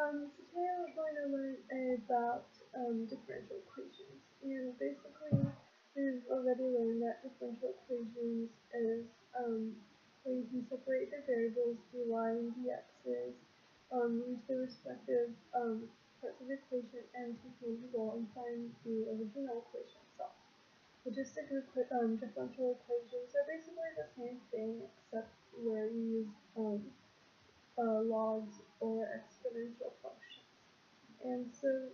So today we're going to learn about differential equations, and basically we've already learned that differential equations is where you can separate the variables dy and dx's into the respective parts of the equation and take the integral and find the original equation itself. Logistic differential equations are basically the same thing except where you use logs or exponential functions. And so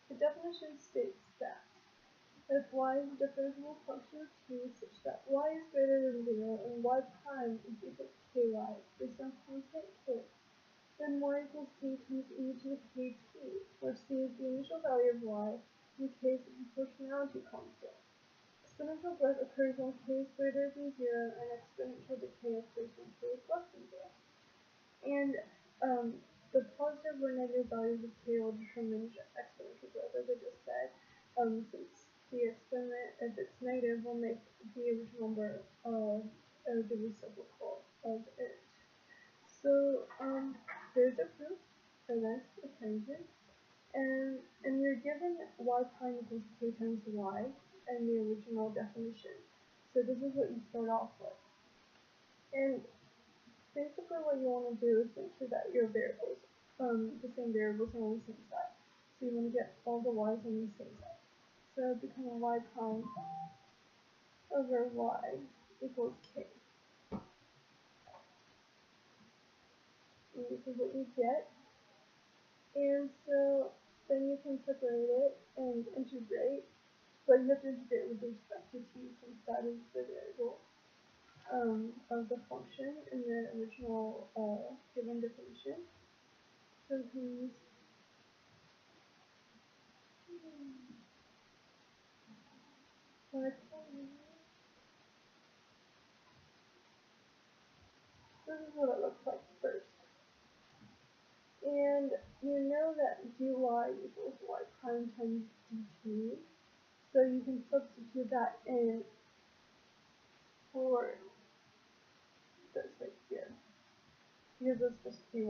the definition states that if y is a differentiable function of t such that y is greater than 0 and y prime is equal to ky based on constant k, then y equals c times e to the kt, where c is the initial value of y and k is the proportionality constant. Exponential growth occurs when k is greater than 0 and exponential decay occurs when k is less than 0. And the positive or negative values of k will determine exponential growth, as I just said. Since the exponent, if it's negative, will make the original number the reciprocal of it. So there's a proof for this equation, and you're given y prime equals k times y in the original definition. So this is what you start off with. And basically what you want to do is make sure that your variables, the same variables are on the same side. So you want to get all the y's on the same side. So it becomes y prime over y equals k. And this is what you get. And so then you can separate it and integrate, but you have to integrate with respect to t since that is the variable of the function in the original given definition. So please this is what it looks like first. And you know that dy equals y prime times dt, so you can substitute that in for this right here, because it's just dy.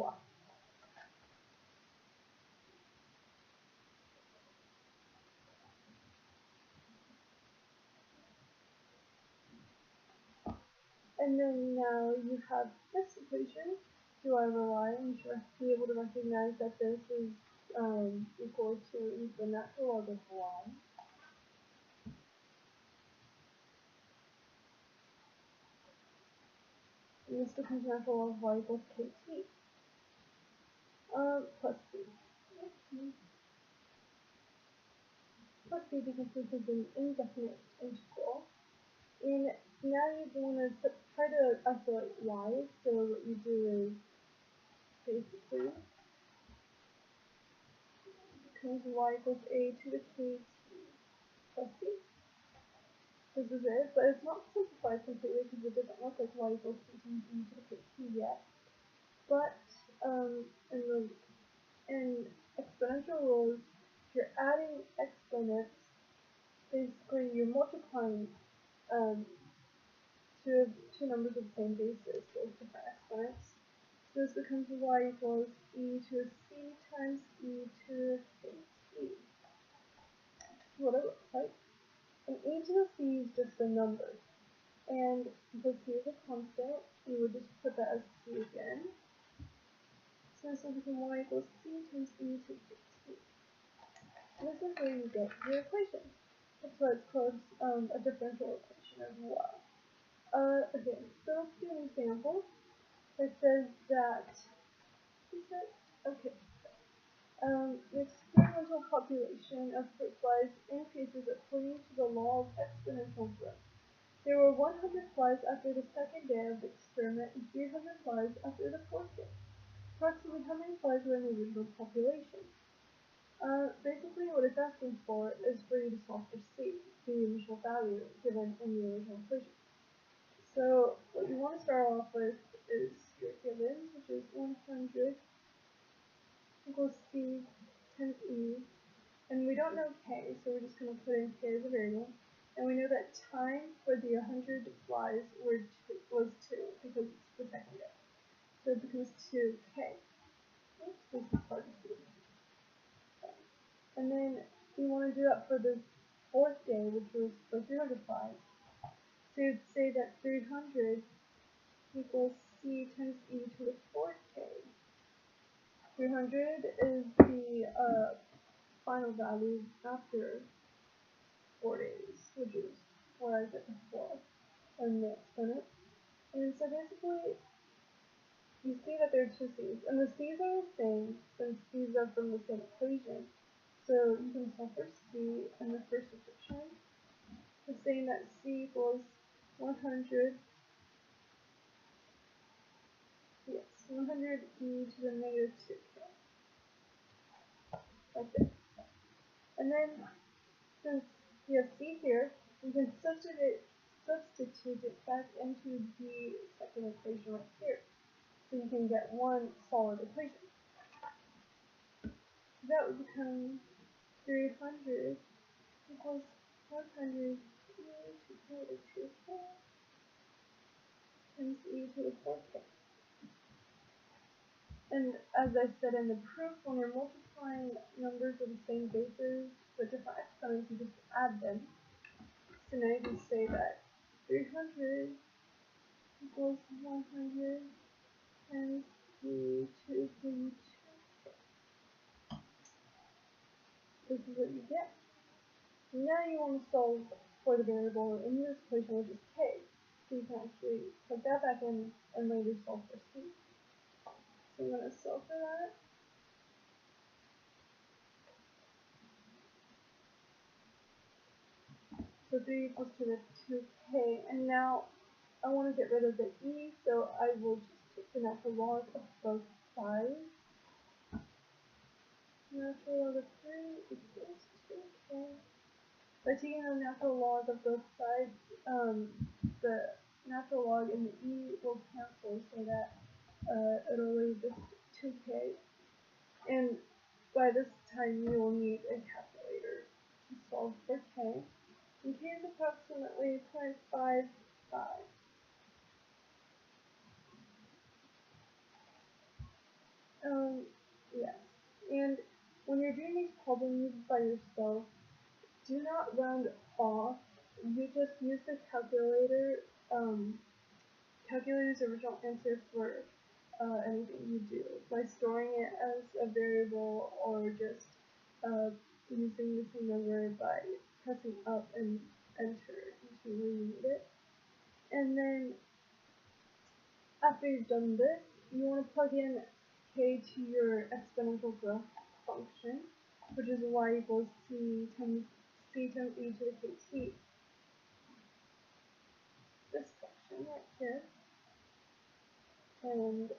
And then now you have this equation, dy over y, and you should be able to recognize that this is equal to the natural log of y. And this becomes natural log of y equals kt plus c. Plus c because this is an indefinite integral. And now you want to try to isolate y, so what you do is basically becomes y equals a to the k plus c. This is it, but it's not simplified completely because it doesn't look like y equals c times e to the kt yet. But in exponential rules, if you're adding exponents, basically you're multiplying two numbers of the same basis with different exponents. So this becomes y equals e to the c times e to the kt. That's what it looks like. And e to the c is just a number. And because c is a constant, you would just put that as c again. So this will become y equals c times e to the kt. And this is where you get your equation. That's why it's called a differential equation as well. Okay, so let's do an example. It says that, the experimental population of fruit flies increases according to the law of exponential growth. There were 100 flies after the second day of the experiment and 300 flies after the fourth day. Approximately how many flies were in the original population? Basically what it's asking for is for you to solve for c, the initial value given in the original equation. So what you want to start off with is your givens, which is 100 equals c times e, and we don't know k, so we're just going to put in k as a variable. And we know that time for the 100 flies was 2 because it's the second day. So it becomes 2k. Oops, this is hard to for the fourth day, which was for 305, so you'd say that 300 equals c times e to the fourth k. 300 is the final value after 4 days, which is what I said before in the exponent. And so basically, you see that there are two c's, and the c's are the same since these are from the same equation. So you can solve for c in the first equation. It's saying that c equals 100, yes, 100 e to the negative 2k, like this. And then, since we have c here, we can substitute it back into the second equation right here. So you can get one solid equation. That would become 300 equals 100 e to the negative 2k times e to the 4k. And as I said in the proof, when you're multiplying numbers with the same bases but different exponents, you just add them. So now you can say that 300 equals 100 times e to the 2k. This is what you get. Now you want to solve for the variable in this equation, which is k. So you can actually put that back in and later solve for c. So I'm going to solve for that. So 3 equals to the 2k, and now I want to get rid of the e, so I will just take the natural log of both sides. Natural log of 3 equals 2k. By taking the natural log of both sides, the natural log and the e will cancel so that it'll leave just 2k. And by this time you will need a calculator to solve for k. And k is approximately 0.55. Yes. And when you're doing these problems by yourself, do not round off. You just use the calculator, calculator's original answer for anything you do by storing it as a variable or just using the same number by pressing up and enter into where you need it. And then after you've done this, you want to plug in k to your exponential growth function, which is y equals c times e to the kt. This function right here, and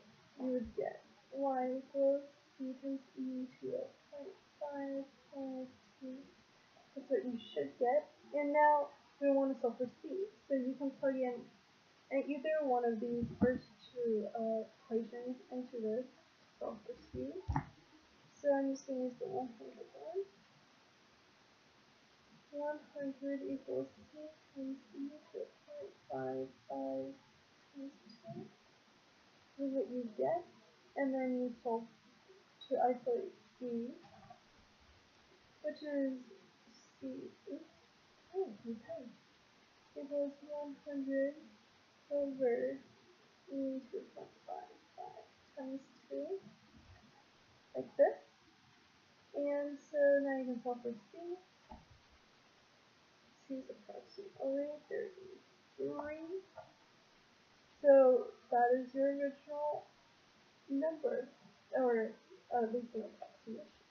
you would get y equals c times e to the 0.5 times t. That's what you should get. And now we want to solve for c, so you can plug in either one of these first two equations into this to solve for c. So I'm just going to use the 100 one. 100 equals c times e to the 0.55 times 2. This is what you get, and then you solve to isolate c, which is c equals 100 over e to the 0.55 times 2, like this. And so now you can solve for c. C is approximately 33. So that is your original number, or at least an approximation.